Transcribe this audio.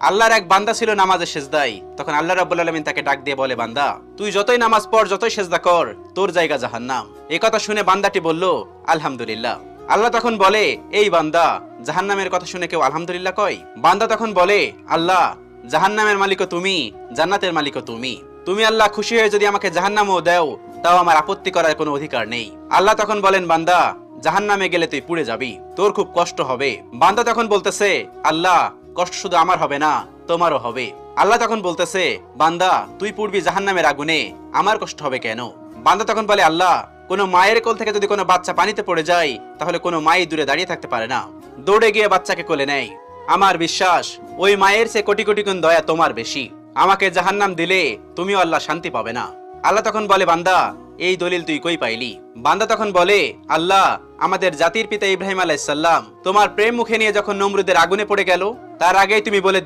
আল্লাহর এক বান্দা ছিল নামাজে সেজদায়। তখন আল্লাহ রাব্বুল আলামিন তাকে ডাক দিয়ে বলে, বান্দা তুই যতই নামাজ পড়, যতই সেজদা কর, তোর জায়গা জাহান্নাম। এই কথা শুনে বান্দাটি বলল, আলহামদুলিল্লাহ। আল্লাহ তখন বলে, এই বান্দা, জাহান্নামের কথা শুনে কেউ আলহামদুলিল্লাহ কয়? বান্দা তখন বলে, আল্লাহ, জাহান্নামের মালিকও তুমি, জান্নাতের মালিকও তুমি। তুমি আল্লাহ খুশি হয়ে যদি আমাকে জাহান্নামও দাও, তাও আমার আপত্তি করার কোনো অধিকার নেই। আল্লাহ তখন বলেন, বান্দা, জাহান্নামে গেলে তুই পুড়ে যাবি, তোর খুব কষ্ট হবে। বান্দা তখন বলতেছে, আল্লাহ, কষ্ট শুধু আমার হবে না, তোমারও হবে। আল্লাহ তখন বলতেছে, বান্দা, তুই পুড়বি জাহান্নামের আগুনে, আমার কষ্ট হবে কেন? বান্দা তখন বলে, আল্লাহ, কোনো মায়ের কোল থেকে যদি কোনো বাচ্চা পানিতে পড়ে যায়, তাহলে কোনো মাই দূরে দাঁড়িয়ে থাকতে পারে না, দৌড়ে গিয়ে বাচ্চাকে কোলে নেয়। আমার বিশ্বাস, ওই মায়ের চেয়ে কোটি কোটি গুণ দয়া তোমার বেশি। আমাকে জাহান্নাম দিলে তুমিও আল্লাহ শান্তি পাবে না। আল্লাহ তখন বলে, বান্দা, এই দলিল তুই কই পাইলি? বান্দা তখন বলে, আল্লাহ, আমাদের জাতির পিতা ইব্রাহিম আলাইহিস সালাম তোমার প্রেম মুখে নিয়ে যখন নমরুদের আগুনে পড়ে গেল, তার আগেই তুমি বলে দিলে